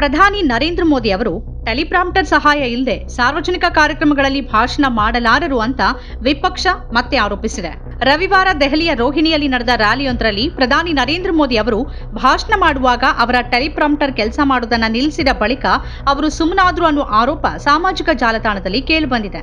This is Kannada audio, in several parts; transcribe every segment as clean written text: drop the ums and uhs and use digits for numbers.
ಪ್ರಧಾನಿ ನರೇಂದ್ರ ಮೋದಿ ಅವರು ಟೆಲಿಪ್ರಾಂಪ್ಟರ್ ಸಹಾಯ ಇಲ್ಲದೆ ಸಾರ್ವಜನಿಕ ಕಾರ್ಯಕ್ರಮಗಳಲ್ಲಿ ಭಾಷಣ ಮಾಡಲಾರರು ಅಂತ ವಿಪಕ್ಷ ಮತ್ತೆ ಆರೋಪಿಸಿದೆ. ರವಿವಾರ ದೆಹಲಿಯ ರೋಹಿಣಿಯಲ್ಲಿ ನಡೆದ ರ್ಯಾಲಿಯೊಂದರಲ್ಲಿ ಪ್ರಧಾನಿ ನರೇಂದ್ರ ಮೋದಿ ಅವರು ಭಾಷಣ ಮಾಡುವಾಗ ಅವರ ಟೆಲಿಪ್ರಾಂಪ್ಟರ್ ಕೆಲಸ ಮಾಡುವುದನ್ನು ನಿಲ್ಲಿಸಿದ ಬಳಿಕ ಅವರು ಸುಮ್ಮನಾದ್ರು ಅನ್ನೋ ಆರೋಪ ಸಾಮಾಜಿಕ ಜಾಲತಾಣದಲ್ಲಿ ಕೇಳಿಬಂದಿದೆ.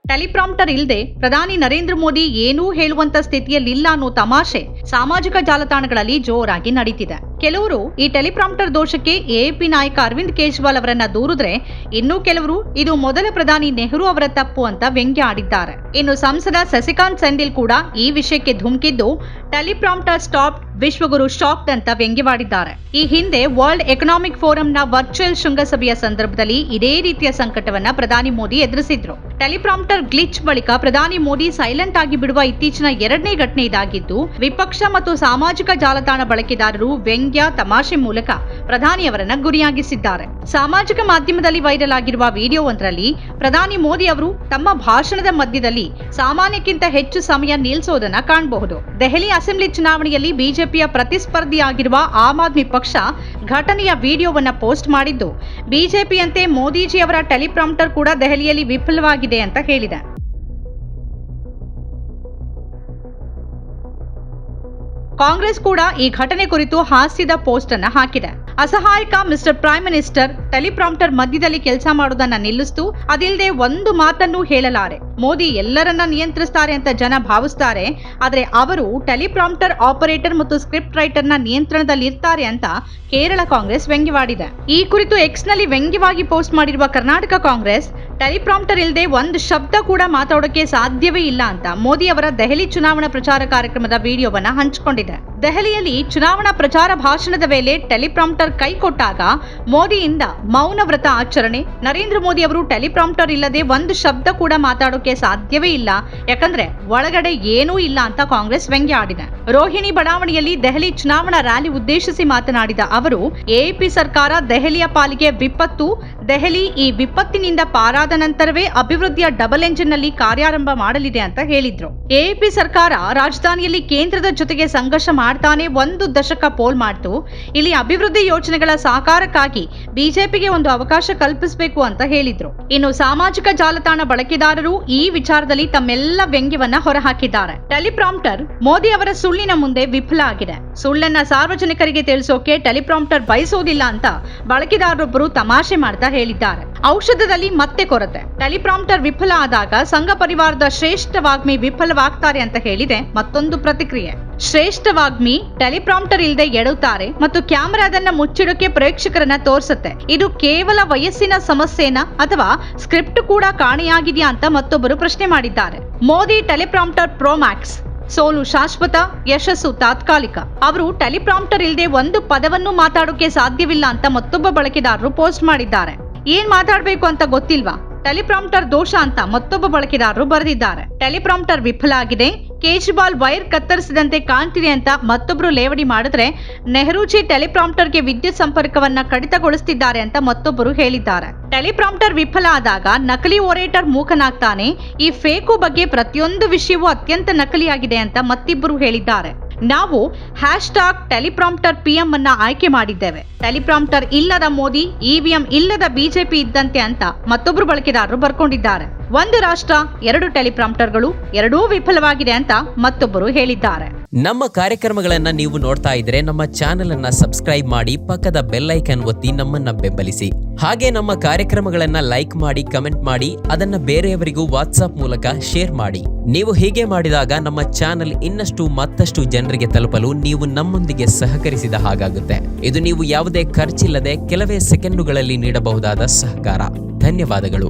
ಟೆಲಿಪ್ರಾಂಪ್ಟರ್ ಇಲ್ಲದೆ ಪ್ರಧಾನಿ ನರೇಂದ್ರ ಮೋದಿ ಏನೂ ಹೇಳುವಂತ ಸ್ಥಿತಿಯಲ್ಲಿಲ್ಲ ಅನ್ನೋ ತಮಾಷೆ ಸಾಮಾಜಿಕ ಜಾಲತಾಣಗಳಲ್ಲಿ ಜೋರಾಗಿ ನಡೀತಿದೆ. ಕೆಲವರು ಈ ಟೆಲಿಪ್ರಾಂಪ್ಟರ್ ದೋಷಕ್ಕೆ ಎಎಪಿ ನಾಯಕ ಅರವಿಂದ್ ಕೇಜ್ರಿವಾಲ್ ಅವರನ್ನ ದೂರಿದ್ರೆ, ಇನ್ನು ಕೆಲವರು ಇದು ಮೊದಲ ಪ್ರಧಾನಿ ನೆಹರು ಅವರ ತಪ್ಪು ಅಂತ ವ್ಯಂಗ್ಯ ಆಡಿದ್ದಾರೆ. ಇನ್ನು ಸಂಸದ ಸಸಿಕಾಂತ್ ಸೆಂಥಿಲ್ ಕೂಡ ಈ ವಿಷಯಕ್ಕೆ ಧುಮುಕಿದ್ದು, ಟೆಲಿಪ್ರಾಂಪ್ಟರ್ ಸ್ಟಾಪ್, ವಿಶ್ವಗುರು ಶಾಕ್ಡ್ ಅಂತ ವ್ಯಂಗ್ಯವಾಡಿದ್ದಾರೆ. ಈ ಹಿಂದೆ ವರ್ಲ್ಡ್ ಎಕನಾಮಿಕ್ ಫೋರಂನ ವರ್ಚುವಲ್ ಶೃಂಗಸಭೆಯ ಸಂದರ್ಭದಲ್ಲಿ ಇದೇ ರೀತಿಯ ಸಂಕಟವನ್ನ ಪ್ರಧಾನಿ ಮೋದಿ ಎದುರಿಸಿದ್ರು. ಟೆಲಿಪ್ರಾಂಪ್ಟರ್ ಗ್ಲಿಚ್ ಬಳಿಕ ಪ್ರಧಾನಿ ಮೋದಿ ಸೈಲೆಂಟ್ ಆಗಿ ಬಿಡುವ ಇತ್ತೀಚಿನ ಎರಡನೇ ಘಟನೆ ಇದಾಗಿದ್ದು, ವಿಪಕ್ಷ ಮತ್ತು ಸಾಮಾಜಿಕ ಜಾಲತಾಣ ಬಳಕೆದಾರರು ವ್ಯಂಗ್ಯ, ತಮಾಷೆ ಮೂಲಕ ಪ್ರಧಾನಿಯವರನ್ನ ಗುರಿಯಾಗಿಸಿದ್ದಾರೆ. ಸಾಮಾಜಿಕ ಮಾಧ್ಯಮದಲ್ಲಿ ವೈರಲ್ ಆಗಿರುವ ವಿಡಿಯೋ ಒಂದರಲ್ಲಿ ಪ್ರಧಾನಿ ಮೋದಿ ಅವರು ತಮ್ಮ ಭಾಷಣದ ಮಧ್ಯದಲ್ಲಿ ಸಾಮಾನ್ಯಕ್ಕಿಂತ ಹೆಚ್ಚು ಸಮಯ ನಿಲ್ಲಿಸೋದನ್ನ ಕಾಣಬಹುದು. ದೆಹಲಿ ಅಸೆಂಬ್ಲಿ ಚುನಾವಣೆಯಲ್ಲಿ ಬಿಜೆಪಿಯ ಪ್ರತಿಸ್ಪರ್ಧಿಯಾಗಿರುವ ಆಮ್ ಆದ್ಮಿ ಪಕ್ಷ ಘಟನೆಯ ವಿಡಿಯೋವನ್ನ ಪೋಸ್ಟ್ ಮಾಡಿದ್ದು, ಬಿಜೆಪಿಯಂತೆ ಮೋದಿಜಿ ಅವರ ಟೆಲಿಪ್ರಾಂಪ್ಟರ್ ಕೂಡ ದೆಹಲಿಯಲ್ಲಿ ವಿಫಲವಾಗಿದೆ ಅಂತ ಹೇಳಿದೆ. ಕಾಂಗ್ರೆಸ್ ಕೂಡ ಈ ಘಟನೆ ಕುರಿತು ಹಾಸ್ಯದ ಪೋಸ್ಟ್ ಅನ್ನ ಹಾಕಿದೆ. ಅಸಹಾಯಕ ಮಿಸ್ಟರ್ ಪ್ರೈಮ್ ಮಿನಿಸ್ಟರ್ ಟೆಲಿಪ್ರಾಂಪ್ಟರ್ ಮಧ್ಯದಲ್ಲಿ ಕೆಲಸ ಮಾಡೋದನ್ನ ನಿಲ್ಲಿಸ್ತು, ಅದಿಲ್ಲದೆ ಒಂದು ಮಾತನ್ನು ಹೇಳಲಾರೆ. ಮೋದಿ ಎಲ್ಲರನ್ನ ನಿಯಂತ್ರಿಸ್ತಾರೆ ಅಂತ ಜನ ಭಾವಿಸ್ತಾರೆ, ಆದ್ರೆ ಅವರು ಟೆಲಿಪ್ರಾಂಪ್ಟರ್ ಆಪರೇಟರ್ ಮತ್ತು ಸ್ಕ್ರಿಪ್ಟ್ ರೈಟರ್ನ ನಿಯಂತ್ರಣದಲ್ಲಿ ಇರ್ತಾರೆ ಅಂತ ಕೇರಳ ಕಾಂಗ್ರೆಸ್ ವ್ಯಂಗ್ಯವಾಡಿದೆ. ಈ ಕುರಿತು ಎಕ್ಸ್ ನಲ್ಲಿ ವ್ಯಂಗ್ಯವಾಗಿ ಪೋಸ್ಟ್ ಮಾಡಿರುವ ಕರ್ನಾಟಕ ಕಾಂಗ್ರೆಸ್, ಟೆಲಿಪ್ರಾಂಪ್ಟರ್ ಇಲ್ಲದೆ ಒಂದು ಶಬ್ದ ಕೂಡ ಮಾತಾಡೋಕೆ ಸಾಧ್ಯವೇ ಇಲ್ಲ ಅಂತ ಮೋದಿ ಅವರ ದೆಹಲಿ ಚುನಾವಣಾ ಪ್ರಚಾರ ಕಾರ್ಯಕ್ರಮದ ವಿಡಿಯೋವನ್ನ ಹಂಚಿಕೊಂಡಿದೆ. ದೆಹಲಿಯಲ್ಲಿ ಚುನಾವಣಾ ಪ್ರಚಾರ ಭಾಷಣದ ವೇಳೆ ಟೆಲಿಪ್ರಾಂಪ್ಟರ್ ಕೈ ಕೊಟ್ಟಾಗ ಮೋದಿಯಿಂದ ಮೌನ ವ್ರತ ಆಚರಣೆ, ನರೇಂದ್ರ ಮೋದಿ ಅವರು ಟೆಲಿಪ್ರಾಂಪ್ಟರ್ ಇಲ್ಲದೆ ಒಂದು ಶಬ್ದ ಕೂಡ ಮಾತಾಡೋಕೆ ಸಾಧ್ಯವೇ ಇಲ್ಲ, ಯಾಕಂದ್ರೆ ಒಳಗಡೆ ಏನೂ ಇಲ್ಲ ಅಂತ ಕಾಂಗ್ರೆಸ್ ವ್ಯಂಗ್ಯ ಆಡಿದೆ. ರೋಹಿಣಿ ಬಡಾವಣೆಯಲ್ಲಿ ದೆಹಲಿ ಚುನಾವಣಾ ರ್ಯಾಲಿ ಉದ್ದೇಶಿಸಿ ಮಾತನಾಡಿದ ಅವರು, ಎಎಪಿ ಸರ್ಕಾರ ದೆಹಲಿಯ ಪಾಲಿಗೆ ವಿಪತ್ತು, ದೆಹಲಿ ಈ ವಿಪತ್ತಿನಿಂದ ಪಾರಾದ ನಂತರವೇ ಅಭಿವೃದ್ಧಿಯ ಡಬಲ್ ಎಂಜಿನ್ ನಲ್ಲಿ ಕಾರ್ಯಾರಂಭ ಮಾಡಲಿದೆ ಅಂತ ಹೇಳಿದ್ರು. ಎಎಪಿ ಸರ್ಕಾರ ರಾಜಧಾನಿಯಲ್ಲಿ ಕೇಂದ್ರದ ಜೊತೆಗೆ ಸಂಘರ್ಷ ಮಾಡ್ತಾನೆ ಒಂದು ದಶಕ ಪೋಲ್ ಮಾಡ್ತು. ಇಲ್ಲಿ ಅಭಿವೃದ್ಧಿ ಯೋಜನೆಗಳ ಸಾಕಾರಕ್ಕಾಗಿ ಬಿಜೆಪಿಗೆ ಒಂದು ಅವಕಾಶ ಕಲ್ಪಿಸಬೇಕು ಅಂತ ಹೇಳಿದ್ರು. ಇನ್ನು ಸಾಮಾಜಿಕ ಜಾಲತಾಣ ಬಳಕೆದಾರರು ಈ ವಿಚಾರದಲ್ಲಿ ತಮ್ಮೆಲ್ಲ ವ್ಯಂಗ್ಯವನ್ನ ಹೊರಹಾಕಿದ್ದಾರೆ. ಟೆಲಿಪ್ರಾಂಪ್ಟರ್ ಮೋದಿ ಅವರ ಸುಳ್ಳಿನ ಮುಂದೆ ವಿಫಲ ಆಗಿದೆ. ಸುಳ್ಳನ್ನ ಸಾರ್ವಜನಿಕರಿಗೆ ತಿಳಿಸೋಕೆ ಟೆಲಿಪ್ರಾಂಪ್ಟರ್ ಬಯಸೋದಿಲ್ಲ ಅಂತ ಬಳಕೆದಾರರೊಬ್ಬರು ತಮಾಷೆ ಮಾಡ್ತಾ ಹೇಳಿದ್ದಾರೆ. ಔಷಧದಲ್ಲಿ ಮತ್ತೆ ಕೊರತೆ, ಟೆಲಿಪ್ರಾಂಪ್ಟರ್ ವಿಫಲ ಆದಾಗ ಸಂಘ ಪರಿವಾರದ ಶ್ರೇಷ್ಠ ವಾಗ್ಮಿ ವಿಫಲವಾಗ್ತಾರೆ ಅಂತ ಹೇಳಿದೆ ಮತ್ತೊಂದು ಪ್ರತಿಕ್ರಿಯೆ. ಶ್ರೇಷ್ಠ ವಾಗ್ಮಿ ಟೆಲಿಪ್ರಾಂಪ್ಟರ್ ಇಲ್ಲದೆ ಎಡುತ್ತಾರೆ ಮತ್ತು ಕ್ಯಾಮೆರಾದನ್ನ ಮುಚ್ಚಿಡೋಕೆ ಪ್ರೇಕ್ಷಕರನ್ನ ತೋರಿಸುತ್ತೆ. ಇದು ಕೇವಲ ವಯಸ್ಸಿನ ಸಮಸ್ಯೆನಾ ಅಥವಾ ಸ್ಕ್ರಿಪ್ಟ್ ಕೂಡ ಕಾಣೆಯಾಗಿದೆಯಾ ಅಂತ ಮತ್ತೊಬ್ಬರು ಪ್ರಶ್ನೆ ಮಾಡಿದ್ದಾರೆ. ಮೋದಿ ಟೆಲಿಪ್ರಾಂಪ್ಟರ್ ಪ್ರೋ ಮ್ಯಾಕ್ಸ್, ಸೋಲು ಶಾಶ್ವತ, ಯಶಸ್ಸು ತಾತ್ಕಾಲಿಕ. ಅವರು ಟೆಲಿಪ್ರಾಂಪ್ಟರ್ ಇಲ್ಲದೆ ಒಂದು ಪದವನ್ನು ಮಾತಾಡೋಕೆ ಸಾಧ್ಯವಿಲ್ಲ ಅಂತ ಮತ್ತೊಬ್ಬ ಬಳಕೆದಾರರು ಪೋಸ್ಟ್ ಮಾಡಿದ್ದಾರೆ. ಏನ್ ಮಾತಾಡಬೇಕು ಅಂತ ಗೊತ್ತಿಲ್ವಾ, ಟೆಲಿಪ್ರಾಂಪ್ಟರ್ ದೋಷ ಅಂತ ಮತ್ತೊಬ್ಬ ಬಳಕೆದಾರರು ಬರೆದಿದ್ದಾರೆ. ಟೆಲಿಪ್ರಾಂಪ್ಟರ್ ವಿಫಲ ಆಗಿದೆ, ಕೇಜ್ರಿವಾಲ್ ವೈರ್ ಕತ್ತರಿಸಿದಂತೆ ಕಾಣ್ತಿದೆ ಅಂತ ಮತ್ತೊಬ್ರು ಲೇವಡಿ ಮಾಡಿದ್ರೆ, ನೆಹರೂಜಿ ಟೆಲಿಪ್ರಾಂಪ್ಟರ್ಗೆ ವಿದ್ಯುತ್ ಸಂಪರ್ಕವನ್ನ ಕಡಿತಗೊಳಿಸುತ್ತಿದ್ದಾರೆ ಅಂತ ಮತ್ತೊಬ್ಬರು ಹೇಳಿದ್ದಾರೆ. ಟೆಲಿಪ್ರಾಂಪ್ಟರ್ ವಿಫಲ ಆದಾಗ ನಕಲಿ ಓರೇಟರ್ ಮೂಕನಾಗ್ತಾನೆ, ಈ ಫೇಕು ಬಗ್ಗೆ ಪ್ರತಿಯೊಂದು ವಿಷಯವೂ ಅತ್ಯಂತ ನಕಲಿಯಾಗಿದೆ ಅಂತ ಮತ್ತಿಬ್ಬರು ಹೇಳಿದ್ದಾರೆ. ನಾವು #ಟೆಲಿಪ್ರಾಂಪ್ಟರ್ PM ಅನ್ನ ಆಯ್ಕೆ ಮಾಡಿದ್ದೇವೆ. ಟೆಲಿಪ್ರಾಂಪ್ಟರ್ ಇಲ್ಲದ ಮೋದಿ, ಇವಿಎಂ ಇಲ್ಲದ ಬಿಜೆಪಿ ಇದ್ದಂತೆ ಅಂತ ಮತ್ತೊಬ್ರು ಬಳಕೆದಾರರು ಬರ್ಕೊಂಡಿದ್ದಾರೆ. ಒಂದು ರಾಷ್ಟ್ರ, ಎರಡು ಟೆಲಿಪ್ರಾಂಪ್ಟರ್ಗಳು, ಎರಡೂ ವಿಫಲವಾಗಿದೆ ಅಂತ ಮತ್ತೊಬ್ಬರು ಹೇಳಿದ್ದಾರೆ. ನಮ್ಮ ಕಾರ್ಯಕ್ರಮಗಳನ್ನ ನೀವು ನೋಡ್ತಾ ಇದ್ರೆ ನಮ್ಮ ಚಾನೆಲ್ ಅನ್ನ ಸಬ್ಸ್ಕ್ರೈಬ್ ಮಾಡಿ, ಪಕ್ಕದ ಬೆಲ್ ಐಕಾನ್ ಒತ್ತಿ ನಮ್ಮನ್ನ ಬೆಂಬಲಿಸಿ. ಹಾಗೆ ನಮ್ಮ ಕಾರ್ಯಕ್ರಮಗಳನ್ನ ಲೈಕ್ ಮಾಡಿ, ಕಮೆಂಟ್ ಮಾಡಿ, ಅದನ್ನ ಬೇರೆಯವರಿಗೂ ವಾಟ್ಸ್ಆಪ್ ಮೂಲಕ ಶೇರ್ ಮಾಡಿ. ನೀವು ಹೀಗೆ ಮಾಡಿದಾಗ ನಮ್ಮ ಚಾನೆಲ್ ಇನ್ನಷ್ಟು ಮತ್ತಷ್ಟು ಜನರಿಗೆ ತಲುಪಲು ನೀವು ನಮ್ಮೊಂದಿಗೆ ಸಹಕರಿಸಿದ ಹಾಗಾಗುತ್ತೆ. ಇದು ನೀವು ಯಾವುದೇ ಖರ್ಚಿಲ್ಲದೆ ಕೆಲವೇ ಸೆಕೆಂಡುಗಳಲ್ಲಿ ನೀಡಬಹುದಾದ ಸಹಕಾರ. ಧನ್ಯವಾದಗಳು.